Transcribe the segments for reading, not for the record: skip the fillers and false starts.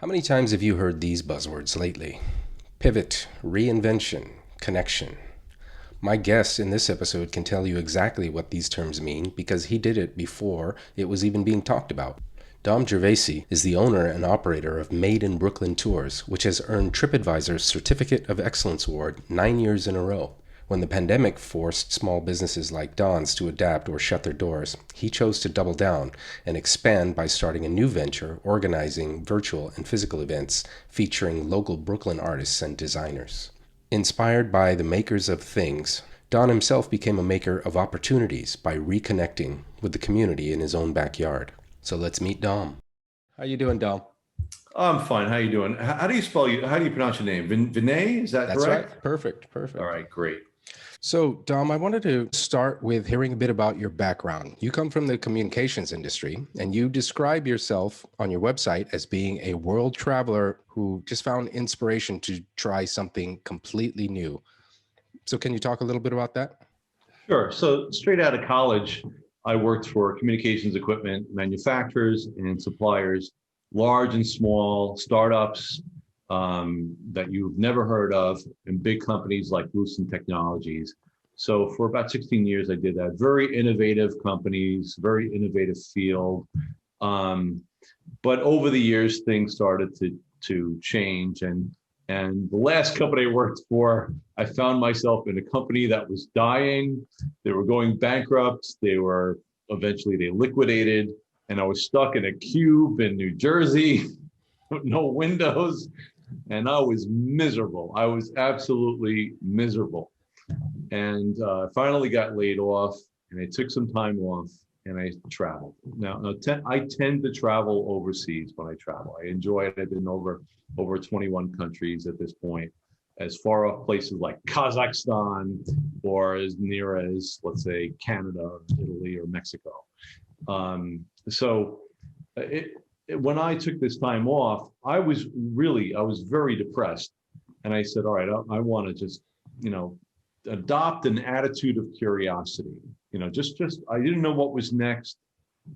How many times have you heard these buzzwords lately? Pivot, reinvention, connection. My guest in this episode can tell you exactly what these terms mean because he did it before it was even being talked about. Dom Gervasi is the owner and operator of Made in Brooklyn Tours, which has earned TripAdvisor's Certificate of Excellence Award 9 years in a row. When the pandemic forced small businesses like Don's to adapt or shut their doors, he chose to double down and expand by starting a new venture organizing virtual and physical events featuring local Brooklyn artists and designers. Inspired by the makers of things, Don himself became a maker of opportunities by reconnecting with the community in his own backyard. So let's meet Dom. How you doing, Dom? I'm fine. How you doing? How do you spell you? How do you pronounce your name? Vinay? Is that That's right. correct? Perfect. All Perfect. right, great. So, Dom, I wanted to start with hearing a bit about your background. You come from the communications industry, and you describe yourself on your website as being a world traveler who just found inspiration to try something completely new. So, can you talk a little bit about that? Sure. So straight out of college, I worked for communications equipment manufacturers and suppliers, large and small startups that you've never heard of, and big companies like Lucent Technologies. So for about 16 years, I did that. Very innovative companies, very innovative field. Um, but over the years, things started to change, and the last company I worked for, I found myself in a company that was dying. They were going bankrupt. They liquidated, and I was stuck in a cube in New Jersey with no windows, and I was miserable. I was absolutely miserable, and finally got laid off, and I took some time off and I traveled. I tend to travel overseas when I travel. I enjoy it. I've been over 21 countries at this point, as far off places like Kazakhstan or as near as, let's say, Canada, Italy, or Mexico. So when I took this time off, I was very depressed. And I said, all right, I want to just, you know, adopt an attitude of curiosity. I didn't know what was next.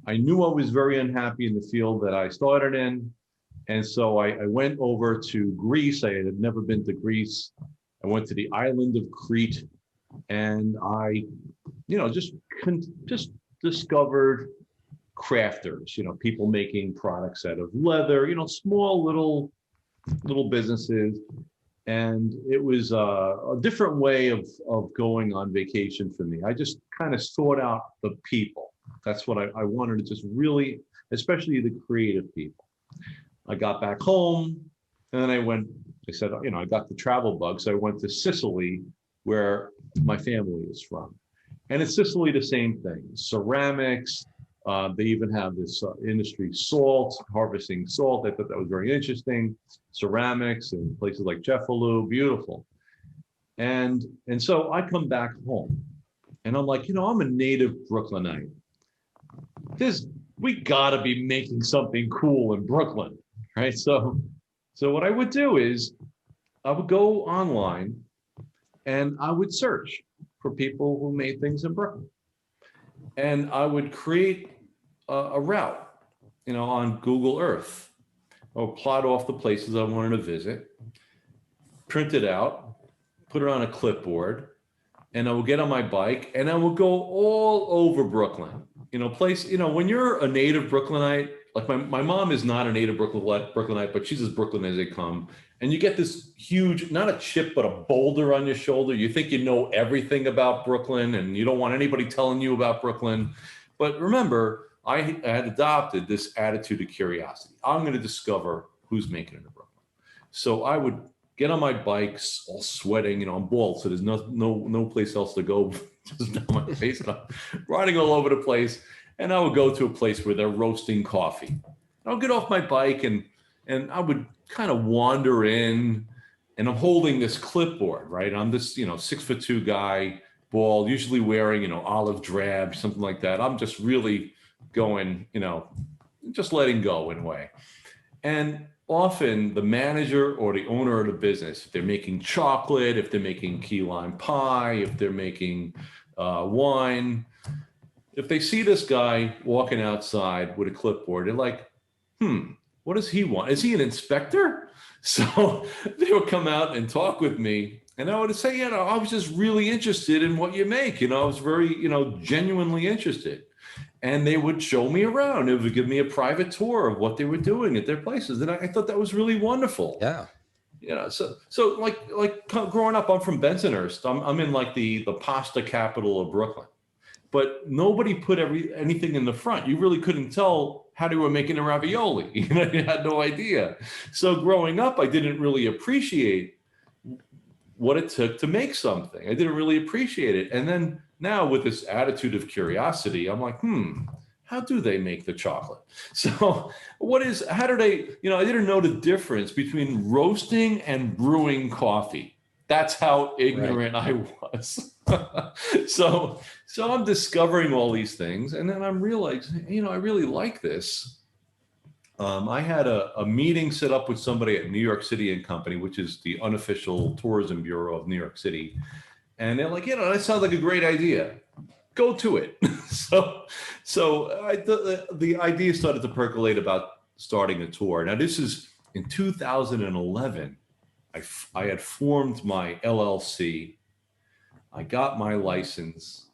I knew I was very unhappy in the field that I started in. And so I went over to Greece. I had never been to Greece. I went to the island of Crete, and I, just discovered crafters, people making products out of leather, small little businesses. And it was a different way of going on vacation for me. I just kind of sought out the people. That's what I wanted to just really, especially the creative people. I got back home, and then I said, I got the travel bug. So I went to Sicily, where my family is from. And in Sicily, the same thing, ceramics. They even have this industry, salt, harvesting salt. I thought that was very interesting. Ceramics and places like Cefalù, beautiful. And so I come back home, and I'm like, I'm a native Brooklynite. We gotta be making something cool in Brooklyn, right? So what I would do is I would go online and I would search for people who made things in Brooklyn, and I would create a route, on Google Earth. I would plot off the places I wanted to visit, print it out, put it on a clipboard, and I would get on my bike and I would go all over Brooklyn. When you're a native Brooklynite, like my mom is not a native Brooklynite, but she's as Brooklyn as they come. And you get this huge, not a chip, but a boulder on your shoulder. You think you know everything about Brooklyn and you don't want anybody telling you about Brooklyn. But remember, I had adopted this attitude of curiosity. I'm going to discover who's making it in Brooklyn. So I would get on my bikes, all sweating. I'm bald, so there's no place else to go, just down my face. And I'm riding all over the place, and I would go to a place where they're roasting coffee. I'll get off my bike, and I would kind of wander in, and I'm holding this clipboard, right? I'm this 6'2" guy, bald, usually wearing olive drab, something like that. I'm just really going, just letting go in a way. And often the manager or the owner of the business, if they're making chocolate, if they're making key lime pie, if they're making wine, if they see this guy walking outside with a clipboard, they're like, what does he want? Is he an inspector? So they would come out and talk with me, and I would say, I was just really interested in what you make. I was very, genuinely interested. And they would show me around. It would give me a private tour of what they were doing at their places. And I thought that was really wonderful. Yeah. So like growing up, I'm from Bensonhurst. I'm in like the pasta capital of Brooklyn. But nobody put anything in the front. You really couldn't tell how they were making the ravioli. You had no idea. So growing up, I didn't really appreciate what it took to make something. I didn't really appreciate it. And then now with this attitude of curiosity, I'm like, how do they make the chocolate? So how do they, I didn't know the difference between roasting and brewing coffee. That's how ignorant I was. So I'm discovering all these things, and then I'm realizing, I really like this. I had a meeting set up with somebody at New York City and Company, which is the unofficial tourism bureau of New York City. And they're like, that sounds like a great idea. Go to it. So the idea started to percolate about starting a tour. Now, this is in 2011. I had formed my LLC. I got my license.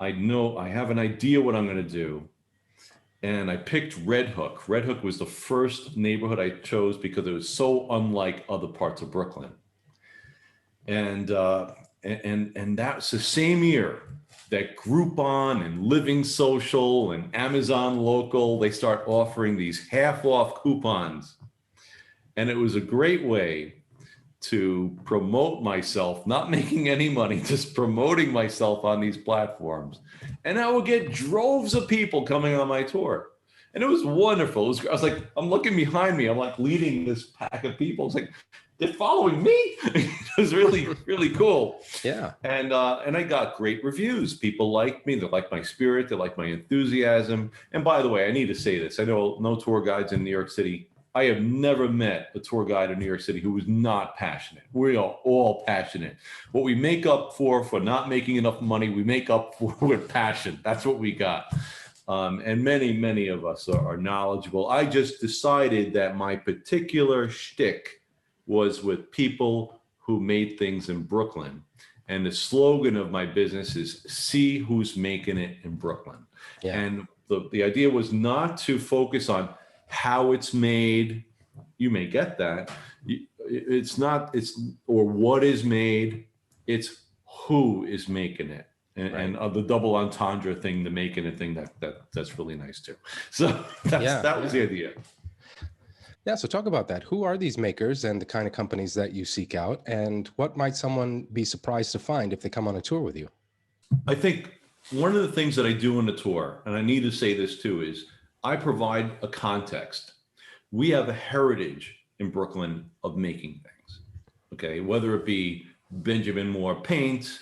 I have an idea what I'm going to do. And I picked Red Hook. Red Hook was the first neighborhood I chose because it was so unlike other parts of Brooklyn. And that's the same year that Groupon and Living Social and Amazon Local, they start offering these half-off coupons. And it was a great way to promote myself, not making any money, just promoting myself on these platforms. And I would get droves of people coming on my tour. And it was wonderful. I was like, I'm looking behind me. I'm like leading this pack of people. It's like, they're following me. It was really, really cool. Yeah. And I got great reviews. People liked me. They liked my spirit. They liked my enthusiasm. And by the way, I need to say this. I know no tour guides in New York City. I have never met a tour guide in New York City who was not passionate. We are all passionate. What we make up for not making enough money, we make up for with passion. That's what we got. And many, many of us are knowledgeable. I just decided that my particular shtick was with people who made things in Brooklyn. And the slogan of my business is see who's making it in Brooklyn. Yeah. And the idea was not to focus on how it's made. You may get that. Or what is made, it's who is making it. And the double entendre thing, the making it thing, that's really nice too. So that was the idea. Yeah, so talk about that. Who are these makers and the kind of companies that you seek out, and what might someone be surprised to find if they come on a tour with you? I think one of the things that I do on the tour, and I need to say this too, is I provide a context. We have a heritage in Brooklyn of making things, okay? Whether it be Benjamin Moore paint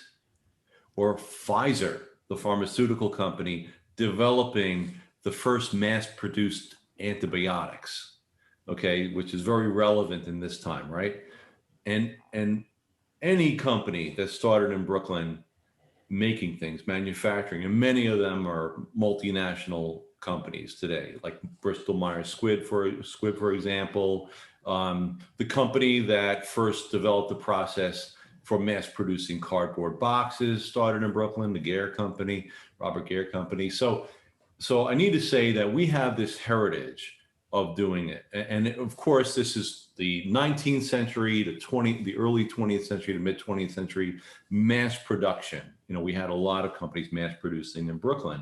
or Pfizer, the pharmaceutical company, developing the first mass-produced antibiotics, okay, which is very relevant in this time, right? And any company that started in Brooklyn making things, manufacturing, and many of them are multinational companies today, like Bristol Myers Squibb, for example, the company that first developed the process for mass producing cardboard boxes started in Brooklyn, the Gare Company, Robert Gare Company. So I need to say that we have this heritage of doing it. And of course, this is the 19th century, the early 20th century to mid 20th century mass production. We had a lot of companies mass producing in Brooklyn.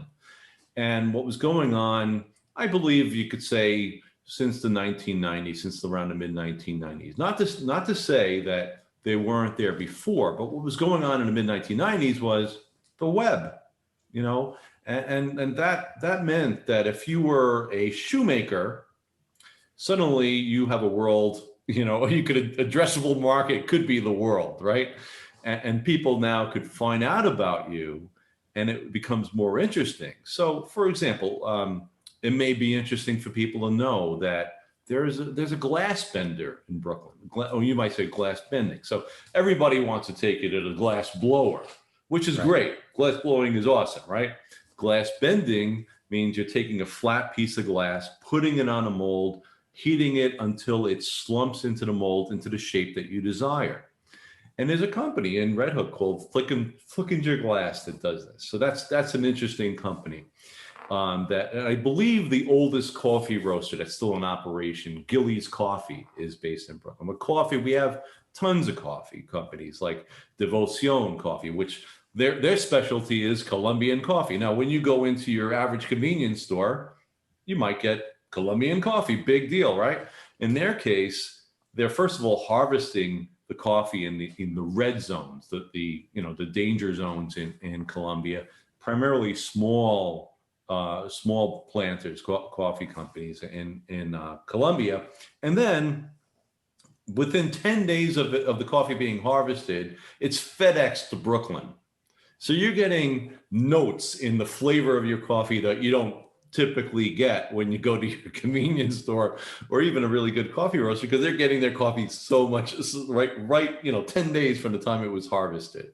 And what was going on, I believe you could say since the 1990s, since around the mid 1990s, not to say that they weren't there before, but what was going on in the mid 1990s was the web, and that meant that if you were a shoemaker, suddenly you have a world, you could addressable market could be the world, right? And people now could find out about you, and it becomes more interesting. So, for example, it may be interesting for people to know that there's a glass bender in Brooklyn. Or you might say glass bending. So everybody wants to take it at a glass blower, which is great. Glass blowing is awesome, right? Glass bending means you're taking a flat piece of glass, putting it on a mold, heating it until it slumps into the mold, into the shape that you desire. And there's a company in Red Hook called Flickinger Glass that does this. So that's an interesting company. That, and I believe the oldest coffee roaster that's still in operation, Gillies Coffee, is based in Brooklyn. With coffee, we have tons of coffee companies like Devotion Coffee, which their specialty is Colombian coffee. Now, when you go into your average convenience store, you might get Colombian coffee, big deal, right? In their case, they're first of all harvesting the coffee in the red zones, the danger zones in Colombia, primarily small planters, coffee companies in Colombia, and then within 10 days of the coffee being harvested, it's FedEx to Brooklyn. So you're getting notes in the flavor of your coffee that you don't typically get when you go to your convenience store or even a really good coffee roaster, because they're getting their coffee so much right 10 days from the time it was harvested.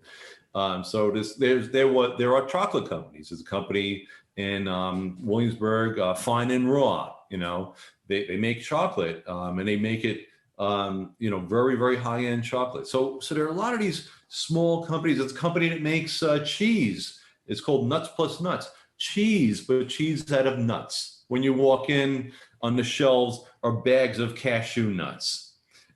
So there are chocolate companies. There's a company in Williamsburg, Fine and Raw. They make chocolate, and they make it very, very high end chocolate. So there are a lot of these small companies. It's a company that makes cheese. It's called Nuts Plus Nuts. Cheese, but cheese out of nuts. When you walk in, on the shelves are bags of cashew nuts,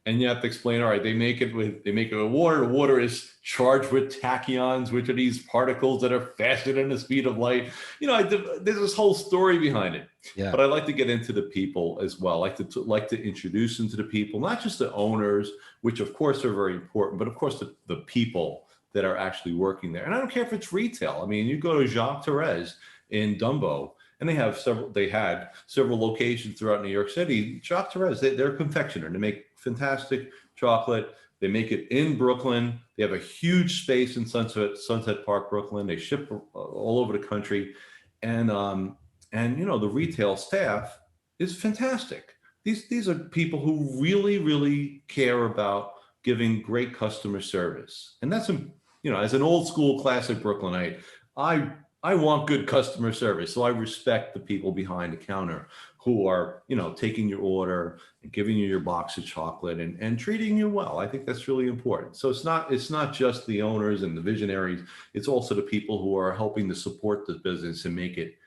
and you have to explain, all right, they make it with water. The water is charged with tachyons, which are these particles that are faster than the speed of light. There's this whole story behind it. Yeah. But I like to get into the people as well. I like to introduce them to the people, not just the owners, which of course are very important, but of course the people that are actually working there. And I don't care if it's retail. I mean, you go to Jacques Therese in Dumbo, and they had several locations throughout New York City. Jacques Therese, they're a confectioner. They make fantastic chocolate. They make it in Brooklyn. They have a huge space in Sunset Park, Brooklyn. They ship all over the country. And the retail staff is fantastic. These are people who really, really care about giving great customer service. And that's, as an old school classic Brooklynite, I want good customer service. So I respect the people behind the counter who are, taking your order and giving you your box of chocolate and treating you well. I think that's really important. So it's not just the owners and the visionaries. It's also the people who are helping to support the business and make it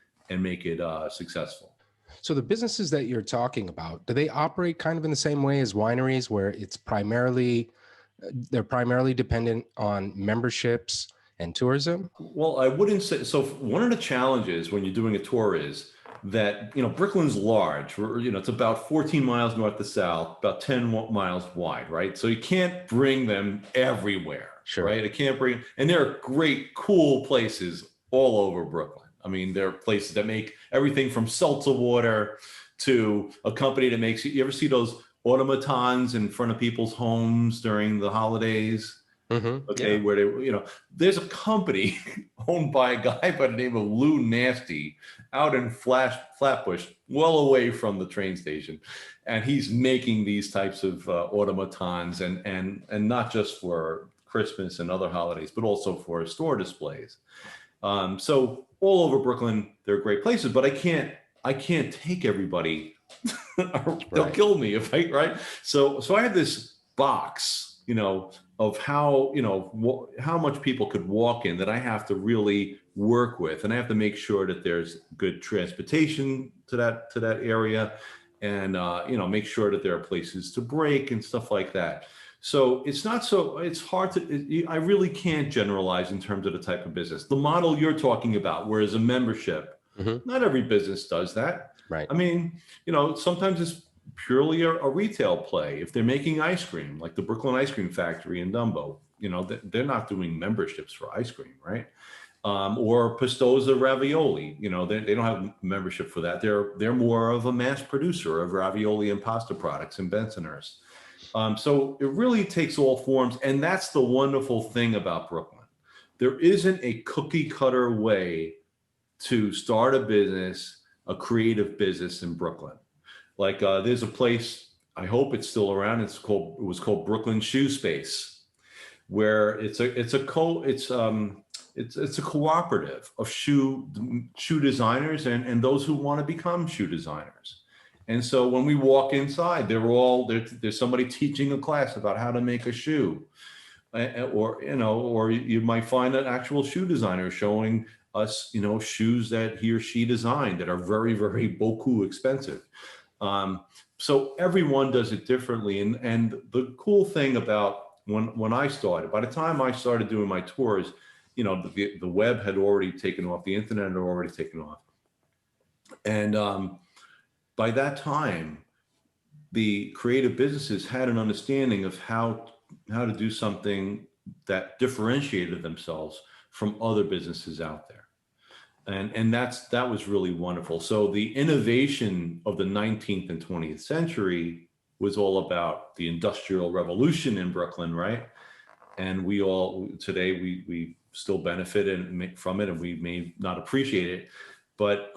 successful. So the businesses that you're talking about, do they operate kind of in the same way as wineries, where they're primarily dependent on memberships and tourism? Well, I wouldn't say so. One of the challenges when you're doing a tour is that, Brooklyn's large. It's about 14 miles north to south, about 10 miles wide, right? So you can't bring them everywhere, Sure. Right? I can't bring, and there are great, cool places all over Brooklyn. I mean, there are places that make everything from seltzer water to a company that makes, you ever see those automatons in front of people's homes during the holidays? Mm-hmm. Okay, Yeah. where there's a company owned by a guy by the name of Lou Nasty out in Flatbush, well away from the train station, and he's making these types of automatons and not just for Christmas and other holidays, but also for store displays. So all over Brooklyn, they're great places, but I can't take everybody. They'll kill me if right. So I have this box, of how much people could walk in that I have to really work with, and I have to make sure that there's good transportation to that area, and make sure that there are places to break and stuff like that. So it's hard to, I really can't generalize in terms of the type of business, the model you're talking about, whereas a membership, not every business does that. Right. I mean, sometimes it's purely a retail play. If they're making ice cream, like the Brooklyn Ice Cream Factory in Dumbo, they're not doing memberships for ice cream, right? Or Pastosa Ravioli, they don't have membership for that. They're more of a mass producer of ravioli and pasta products in Bensonhurst. So it really takes all forms. And that's the wonderful thing about Brooklyn. There isn't a cookie cutter way to start a business, a creative business in Brooklyn. Like there's a place, I hope it's still around. It was called Brooklyn Shoe Space, where it's a cooperative of shoe designers and those who want to become shoe designers. And so when we walk inside, there's somebody teaching a class about how to make a shoe, or you might find an actual shoe designer showing us, shoes that he or she designed that are very, very beaucoup expensive. So everyone does it differently. And the cool thing about when I started, by the time I started doing my tours, the web had already taken off, the internet had already taken off. And by that time, the creative businesses had an understanding of how to do something that differentiated themselves from other businesses out there. And that was really wonderful. So the innovation of the 19th and 20th century was all about the Industrial Revolution in Brooklyn, right? And we all today we still benefit from it, and we may not appreciate it, but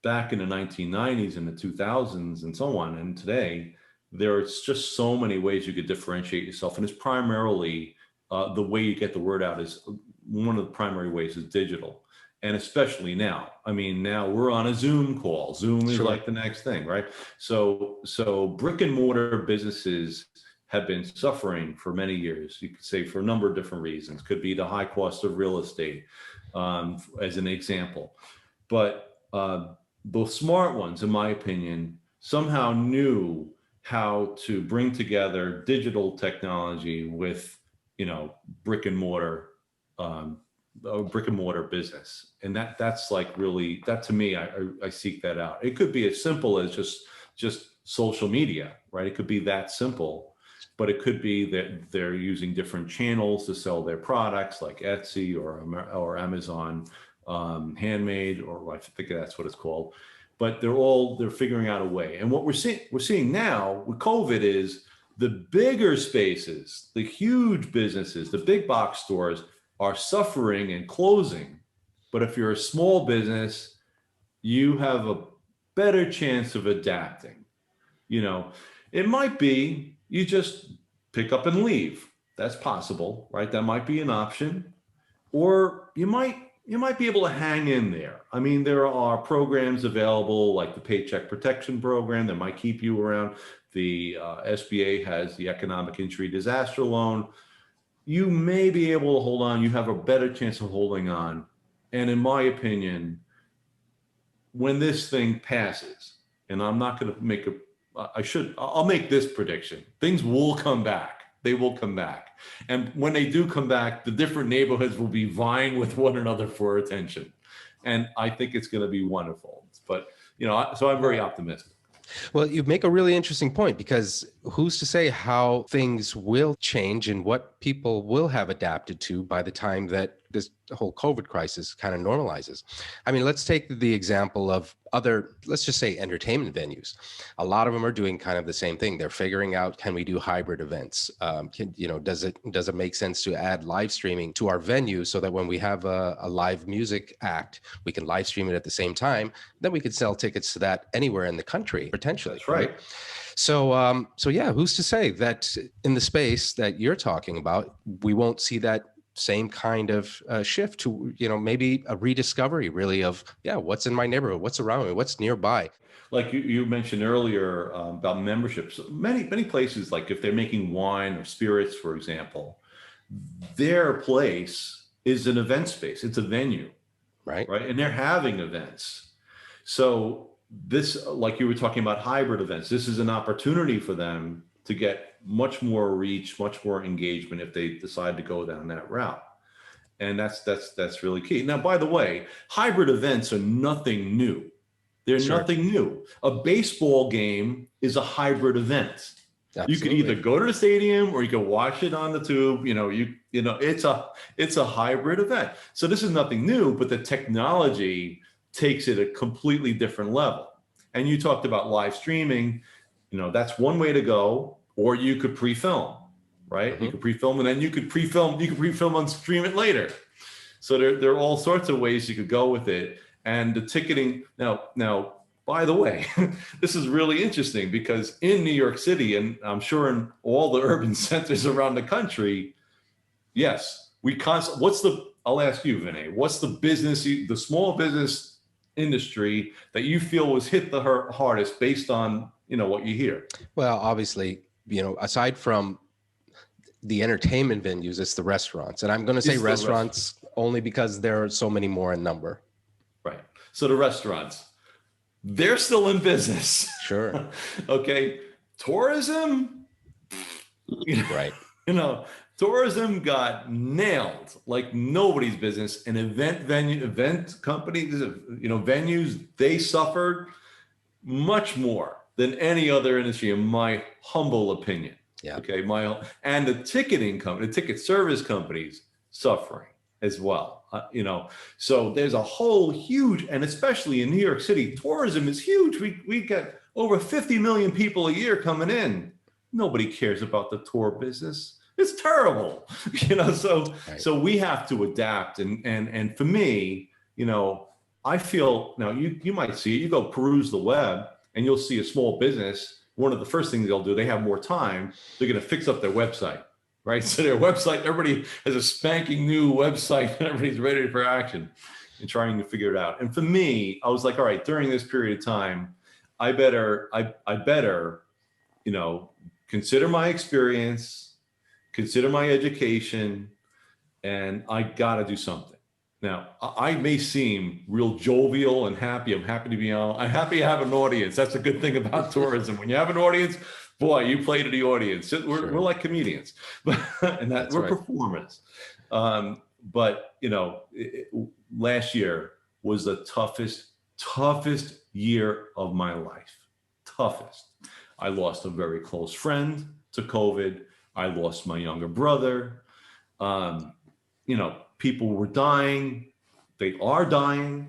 back in the 1990s and the 2000s and so on, and today, there's just so many ways you could differentiate yourself, and it's primarily the way you get the word out is one of the primary ways is digital. And especially now, I mean, now we're on a Zoom call. Zoom is like the next thing, right? So brick and mortar businesses have been suffering for many years. You could say for a number of different reasons. Could be the high cost of real estate, as an example. But the smart ones, in my opinion, somehow knew how to bring together digital technology with, brick and mortar business. And that's like really, that to me, I seek that out. It could be as simple as just social media, right? It could be that simple, but it could be that they're using different channels to sell their products, like Etsy or Amazon Handmade, or I think that's what it's called. But they're figuring out a way. And what we're seeing now with COVID is the bigger spaces, the huge businesses, the big box stores are suffering and closing. But if you're a small business, you have a better chance of adapting. It might be you just pick up and leave. That's possible, right? That might be an option. Or you might be able to hang in there. I mean, there are programs available like the Paycheck Protection Program that might keep you around. The SBA has the Economic Injury Disaster Loan. You may be able to hold on. You have a better chance of holding on. And in my opinion, when this thing passes, and I'm not going to make I'll make this prediction. Things will come back. They will come back. And when they do come back, the different neighborhoods will be vying with one another for attention. And I think it's going to be wonderful. But, so I'm very optimistic. Well, you make a really interesting point, because who's to say how things will change and what people will have adapted to by the time that this whole COVID crisis kind of normalizes. I mean, let's take the example of other, let's just say, entertainment venues. A lot of them are doing kind of the same thing. They're figuring out, can we do hybrid events? Does it make sense to add live streaming to our venue so that when we have a live music act, we can live stream it at the same time? Then we could sell tickets to that anywhere in the country, potentially. That's right. So yeah, who's to say that in the space that you're talking about, we won't see that same kind of shift to, maybe a rediscovery really of, what's in my neighborhood, what's around me, what's nearby. Like you mentioned earlier about memberships, many places, like if they're making wine or spirits, for example, their place is an event space. It's a venue, right? And they're having events. So this, like you were talking about hybrid events, this is an opportunity for them to get much more reach, much more engagement if they decide to go down that route. And that's really key. Now, by the way, hybrid events are nothing new. They're nothing new. A baseball game is a hybrid event. Absolutely. You could either go to the stadium or you could watch it on the tube. It's a hybrid event. So this is nothing new, but the technology takes it a completely different level. And you talked about live streaming. That's one way to go. Or you could pre-film, right? Mm-hmm. You could pre-film, and then you could pre-film and stream it later. So there are all sorts of ways you could go with it. And the ticketing, now, by the way, this is really interesting, because in New York City, and I'm sure in all the urban centers around the country, yes, I'll ask you, Vinay, what's the small business industry that you feel was hit the hardest based on, what you hear? Well, obviously, aside from the entertainment venues, it's the restaurants. And I'm going to say It's the restaurant. restaurants only because there are so many more in number. Right. So the restaurants, they're still in business. Sure. Okay. Tourism, Right. you know, tourism got nailed like nobody's business. And event companies, venues, they suffered much more than any other industry, in my humble opinion. Yeah. Okay, and the ticket service companies suffering as well. So there's a whole huge, and especially in New York City, tourism is huge. We get over 50 million people a year coming in. Nobody cares about the tour business. It's terrible, So Right. so we have to adapt, and for me, I feel now you might see it. You go peruse the web, and you'll see a small business. One of the first things they'll do, they have more time. They're going to fix up their website, right? So their website, everybody has a spanking new website, and everybody's ready for action and trying to figure it out. And for me, I was like, all right, during this period of time, I better, consider my experience, consider my education, and I got to do something. Now, I may seem real jovial and happy. I'm happy to be on. I'm happy to have an audience. That's a good thing about tourism. When you have an audience, boy, you play to the audience. We're like comedians, and That's we're right. performers. But last year was the toughest year of my life. Toughest. I lost a very close friend to COVID. I lost my younger brother. People were dying. They are dying.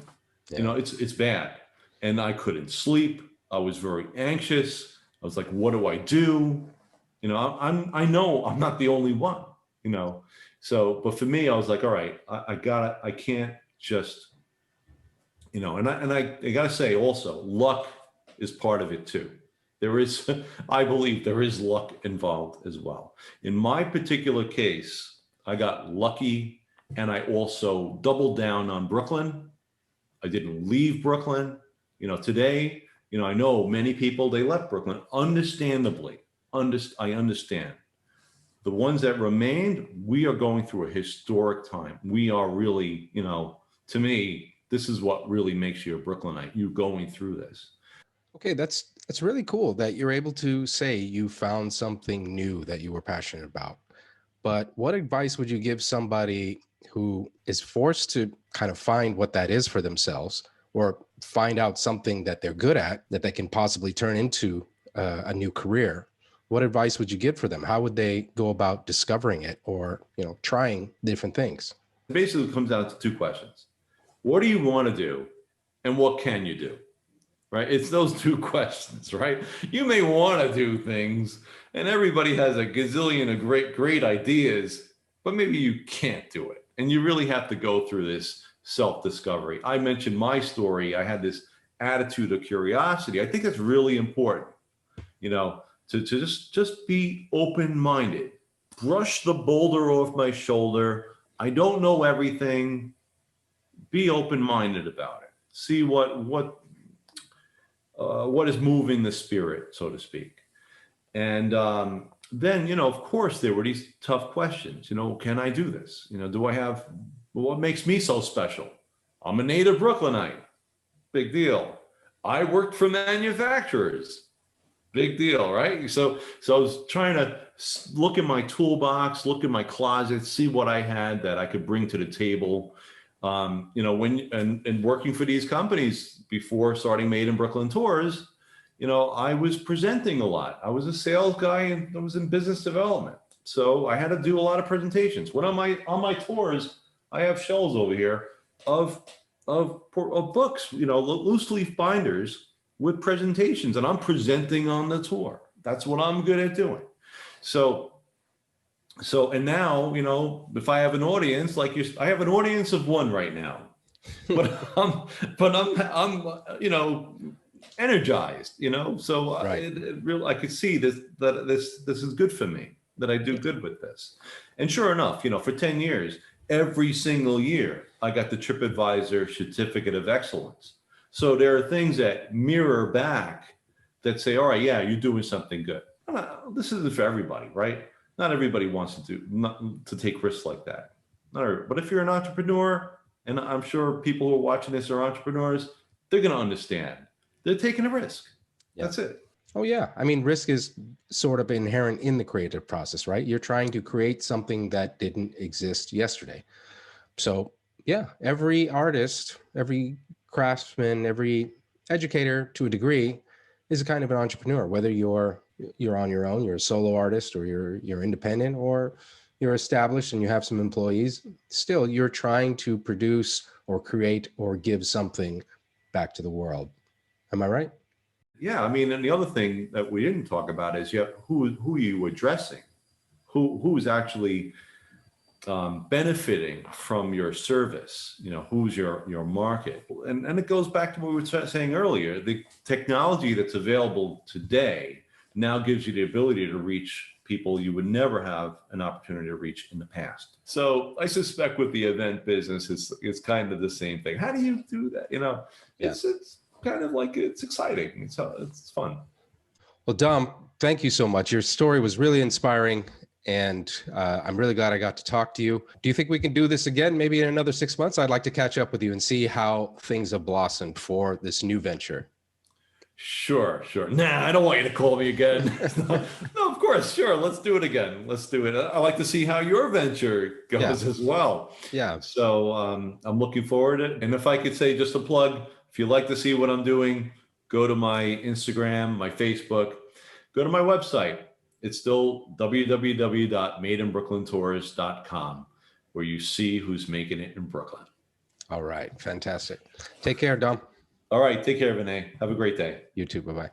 Yeah. It's bad. And I couldn't sleep. I was very anxious. I was like, what do I do? I know I'm not the only one, So, but for me, I was like, all right, I can't just, and I gotta say also, luck is part of it too. I believe there is luck involved as well. In my particular case, I got lucky, and I also doubled down on Brooklyn. I didn't leave Brooklyn. Today, I know many people, they left Brooklyn, understandably. I understand. The ones that remained, we are going through a historic time. We are really, to me, this is what really makes you a Brooklynite, you going through this. Okay, that's really cool that you're able to say you found something new that you were passionate about. But what advice would you give somebody who is forced to kind of find what that is for themselves, or find out something that they're good at that they can possibly turn into a new career? What advice would you give for them? How would they go about discovering it, or trying different things? It basically comes down to two questions. What do you want to do, and what can you do? Right? It's those two questions, right? You may want to do things, and everybody has a gazillion of great ideas, but maybe you can't do it. And you really have to go through this self-discovery. I mentioned my story. I had this attitude of curiosity. I think that's really important, to just be open-minded. Brush the boulder off my shoulder. I don't know everything. Be open-minded about it. See what is moving the spirit, so to speak. And then, of course, there were these tough questions. Can I do this? What makes me so special? I'm a native Brooklynite. Big deal. I worked for manufacturers. Big deal, right? So I was trying to look in my toolbox, look in my closet, see what I had that I could bring to the table. And working for these companies before starting Made in Brooklyn Tours, I was presenting a lot. I was a sales guy, and I was in business development. So I had to do a lot of presentations. When on my tours, I have shelves over here of books, loose leaf binders with presentations, and I'm presenting on the tour. That's what I'm good at doing. So, and now, if I have an audience I have an audience of one right now, but I'm energized, So Right. I could see that this is good for me, that I do good with this. And sure enough, for 10 years, every single year, I got the TripAdvisor Certificate of Excellence. So there are things that mirror back that say, all right, yeah, you're doing something good. This isn't for everybody, right? Not everybody wants to take risks like that. But if you're an entrepreneur, and I'm sure people who are watching this are entrepreneurs, they're going to understand. They're taking a risk. Yeah. That's it. Oh, yeah. I mean, risk is sort of inherent in the creative process, right? You're trying to create something that didn't exist yesterday. So, yeah, every artist, every craftsman, every educator to a degree is a kind of an entrepreneur, whether you're on your own, you're a solo artist, or you're independent, or you're established and you have some employees. Still, you're trying to produce or create or give something back to the world. Am I right? Yeah, I mean, and the other thing that we didn't talk about is who are you addressing? Who's actually benefiting from your service? Who's your market? And it goes back to what we were saying earlier. The technology that's available today now gives you the ability to reach people you would never have an opportunity to reach in the past. So I suspect with the event business, it's kind of the same thing. How do you do that? Yeah. It's kind of like, it's exciting. It's fun. Well, Dom, thank you so much. Your story was really inspiring, and I'm really glad I got to talk to you. Do you think we can do this again, maybe in another 6 months? I'd like to catch up with you and see how things have blossomed for this new venture. Sure. Nah, I don't want you to call me again. No, of course, sure. Let's do it again. Let's do it. I like to see how your venture goes as well. Yeah. So I'm looking forward to it. And if I could say just a plug, if you'd like to see what I'm doing, go to my Instagram, my Facebook, go to my website. It's still www.madeinbrooklyntours.com, where you see who's making it in Brooklyn. All right. Fantastic. Take care, Dom. All right. Take care, Vinay. Have a great day. You too. Bye-bye.